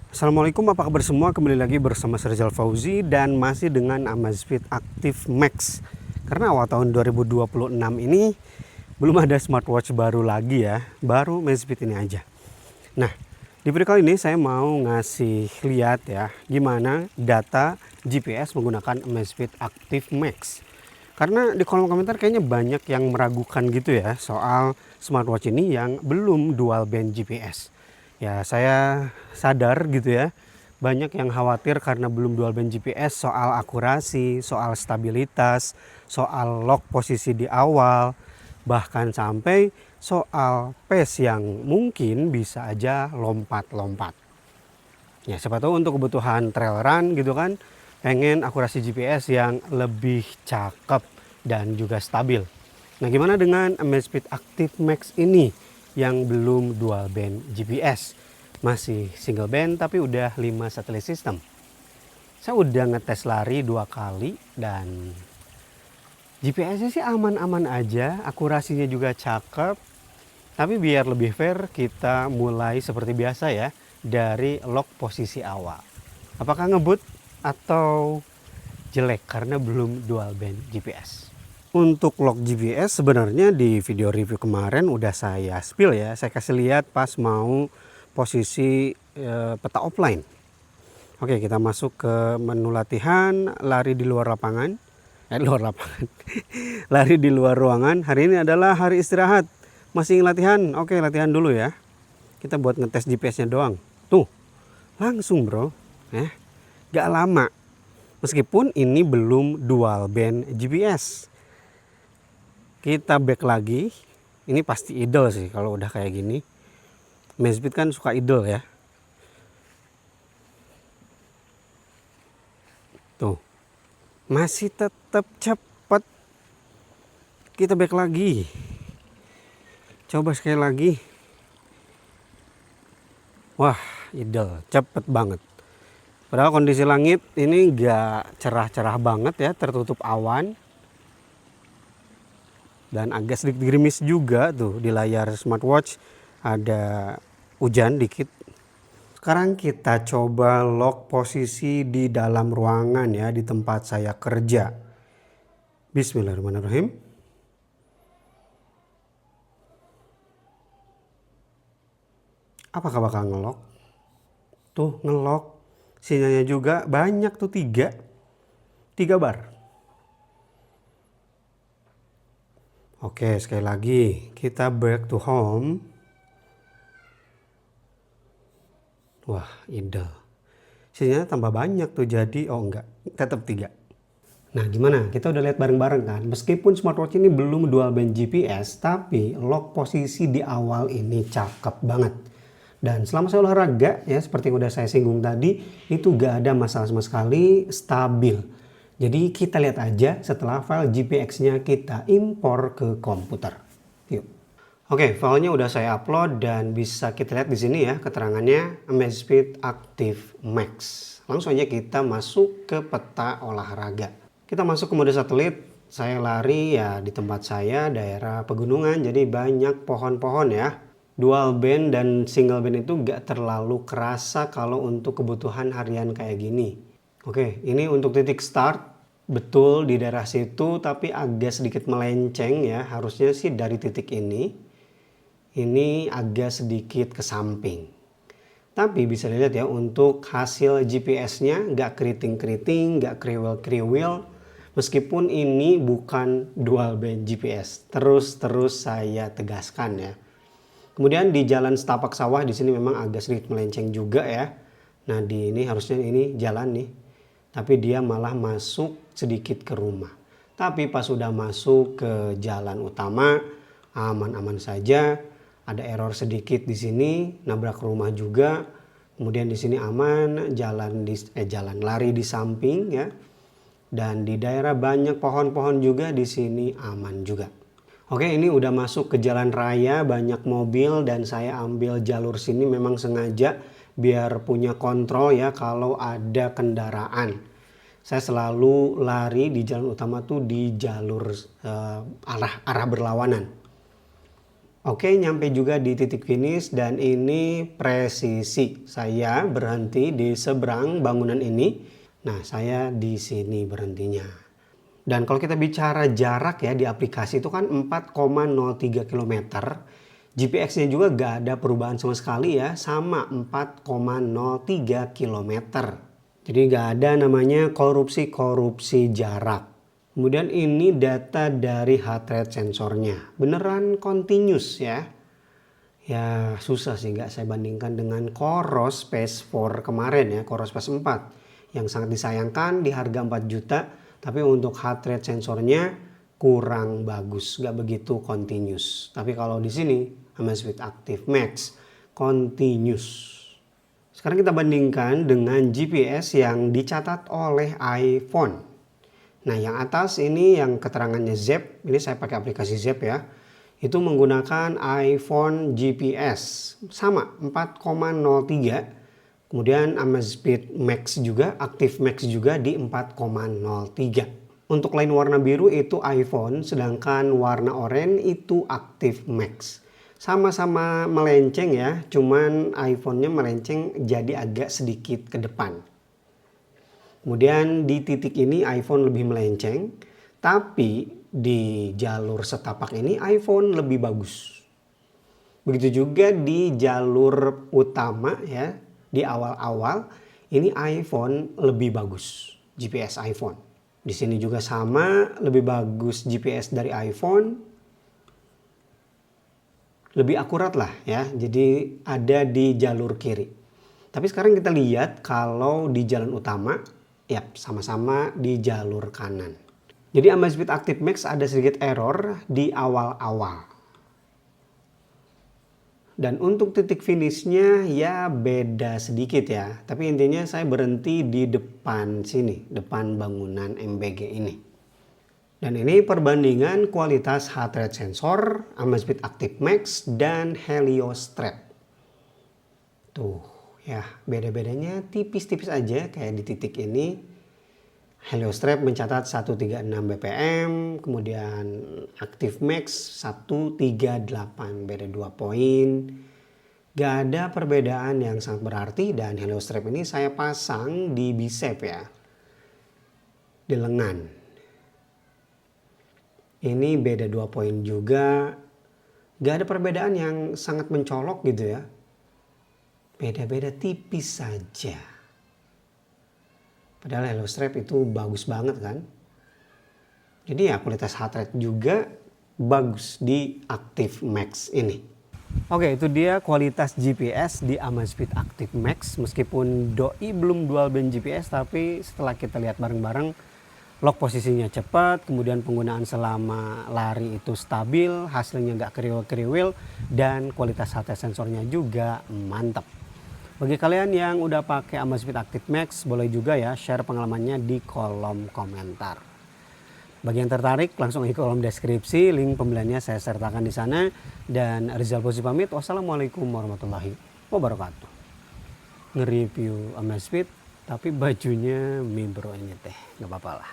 Assalamualaikum, apa kabar semua? Kembali lagi bersama saya Rizal Fauzi dan masih dengan Amazfit Active Max. Karena awal tahun 2026 ini belum ada smartwatch baru lagi ya, baru Amazfit ini aja. Nah, di video kali ini saya mau ngasih lihat ya gimana data GPS menggunakan Amazfit Active Max. Karena di kolom komentar kayaknya banyak yang meragukan gitu ya soal smartwatch ini yang belum dual band GPS. Ya, saya sadar gitu ya. Banyak yang khawatir karena belum dual band GPS soal akurasi, soal stabilitas, soal lock posisi di awal, bahkan sampai soal pace yang mungkin bisa aja lompat-lompat. Ya, siapa tahu untuk kebutuhan trail run gitu kan, pengen akurasi GPS yang lebih cakep dan juga stabil. Nah, gimana dengan Amazfit Active Max ini yang belum dual band GPS? Masih single band tapi udah 5 satelit system. Saya udah ngetes lari 2 kali dan GPS-nya sih aman-aman aja, akurasinya juga cakep. Tapi biar lebih fair, kita mulai seperti biasa ya, dari lock posisi awal. Apakah ngebut atau jelek karena belum dual band GPS? Untuk lock GPS sebenarnya di video review kemarin udah saya spill ya. Saya kasih lihat pas mau posisi peta offline. Oke, kita masuk ke menu latihan, lari di luar lapangan. Lari di luar ruangan. Hari ini adalah hari istirahat. Masih ingin latihan? Oke, latihan dulu ya. Kita buat ngetes GPS-nya doang. Tuh, langsung bro. Gak lama. Meskipun ini belum dual band GPS. Kita back lagi. Ini pasti idle sih kalau udah kayak gini. Amazfit kan suka idle ya. Tuh. Masih tetap cepat. Kita back lagi. Coba sekali lagi. Wah, idle. Cepet banget. Padahal kondisi langit ini gak cerah-cerah banget ya. Tertutup awan. Dan agak sedikit gerimis juga tuh di layar smartwatch, ada hujan dikit. Sekarang kita coba lock posisi di dalam ruangan ya, di tempat saya kerja. Bismillahirrahmanirrahim. Apakah bakal ngelock? Tuh ngelock. Sinyalnya juga banyak tuh, 3 bar. Oke, sekali lagi kita back to home. Wah, idle. Sinyalnya tambah banyak tuh, jadi enggak, tetap 3. Nah, gimana? Kita udah lihat bareng-bareng kan. Meskipun smartwatch ini belum dual band GPS, tapi lock posisi di awal ini cakep banget. Dan selama saya olahraga ya, seperti yang udah saya singgung tadi, itu gak ada masalah sama sekali, stabil. Jadi kita lihat aja setelah file GPX-nya kita impor ke komputer. Yuk. Oke, filenya udah saya upload dan bisa kita lihat di sini ya keterangannya Amazfit Active Max. Langsung aja kita masuk ke peta olahraga. Kita masuk ke mode satelit. Saya lari ya di tempat saya daerah pegunungan, jadi banyak pohon-pohon ya. Dual band dan single band itu gak terlalu kerasa kalau untuk kebutuhan harian kayak gini. Oke, ini untuk titik start, betul di daerah situ tapi agak sedikit melenceng ya. Harusnya sih dari titik ini agak sedikit ke samping. Tapi bisa dilihat ya untuk hasil GPS-nya gak keriting-keriting, gak kriwil-kriwil. Meskipun ini bukan dual band GPS. Terus saya tegaskan ya. Kemudian di jalan setapak sawah di sini memang agak sedikit melenceng juga ya. Nah, di ini harusnya ini jalan nih. Tapi dia malah masuk sedikit ke rumah. Tapi pas sudah masuk ke jalan utama, aman-aman saja. Ada error sedikit di sini, nabrak rumah juga. Kemudian di sini aman, jalan lari di samping ya. Dan di daerah banyak pohon-pohon juga, di sini aman juga. Oke, ini udah masuk ke jalan raya, banyak mobil dan saya ambil jalur sini memang sengaja biar punya kontrol ya kalau ada kendaraan. Saya selalu lari di jalan utama tuh di jalur arah berlawanan. Oke, nyampe juga di titik finish dan ini presisi. Saya berhenti di seberang bangunan ini. Nah, saya di sini berhentinya. Dan kalau kita bicara jarak ya di aplikasi itu kan 4,03 km. GPS-nya juga gak ada perubahan sama sekali ya, sama 4,03 km. Jadi gak ada namanya korupsi jarak. Kemudian ini data dari heart rate sensornya. Beneran continuous ya. Ya susah sih nggak saya bandingkan dengan Coros Space 4 kemarin ya. Coros Space 4. Yang sangat disayangkan di harga 4 juta. Tapi untuk heart rate sensornya kurang bagus. Nggak begitu continuous. Tapi kalau di sini Amazfit Active Max continuous. Sekarang kita bandingkan dengan GPS yang dicatat oleh iPhone. Nah yang atas ini yang keterangannya Zepp, ini saya pakai aplikasi Zepp ya. Itu menggunakan iPhone GPS, sama 4,03. Kemudian Amazfit Max juga, Active Max juga di 4,03. Untuk lain warna biru itu iPhone, sedangkan warna oranye itu Active Max. Sama-sama melenceng ya, cuman iPhone-nya melenceng jadi agak sedikit ke depan. Kemudian di titik ini iPhone lebih melenceng, tapi di jalur setapak ini iPhone lebih bagus. Begitu juga di jalur utama ya, di awal-awal ini iPhone lebih bagus, GPS iPhone. Di sini juga sama, lebih bagus GPS dari iPhone. Lebih akurat lah ya, jadi ada di jalur kiri. Tapi sekarang kita lihat kalau di jalan utama, ya sama-sama di jalur kanan. Jadi Amazfit Active Max ada sedikit error di awal-awal. Dan untuk titik finishnya ya beda sedikit ya. Tapi intinya saya berhenti di depan sini, depan bangunan MBG ini. Dan ini perbandingan kualitas heart rate sensor Amazfit Active Max dan Helio Strap. Tuh ya, beda-bedanya tipis-tipis aja kayak di titik ini. Helio Strap mencatat 136 bpm, kemudian Active Max 138, beda 2 poin. Gak ada perbedaan yang sangat berarti dan Helio Strap ini saya pasang di bicep ya, di lengan. Ini beda 2 poin juga. Gak ada perbedaan yang sangat mencolok gitu ya. Beda-beda tipis saja. Padahal Helio Strap itu bagus banget kan. Jadi ya kualitas heart rate juga bagus di Active Max ini. Oke, itu dia kualitas GPS di Amazfit Active Max. Meskipun doi belum dual band GPS, tapi setelah kita lihat bareng-bareng, lock posisinya cepat, kemudian penggunaan selama lari itu stabil, hasilnya nggak kriwil-kriwil, dan kualitas heart rate sensornya juga mantap. Bagi kalian yang udah pakai Amazfit Active Max, boleh juga ya share pengalamannya di kolom komentar. Bagi yang tertarik, langsung ke kolom deskripsi, link pembeliannya saya sertakan di sana. Dan Rizal Fauzi pamit, wassalamualaikum warahmatullahi wabarakatuh. Nge-review Amazfit, tapi bajunya Mi Bro ini teh, nggak apa-apa lah.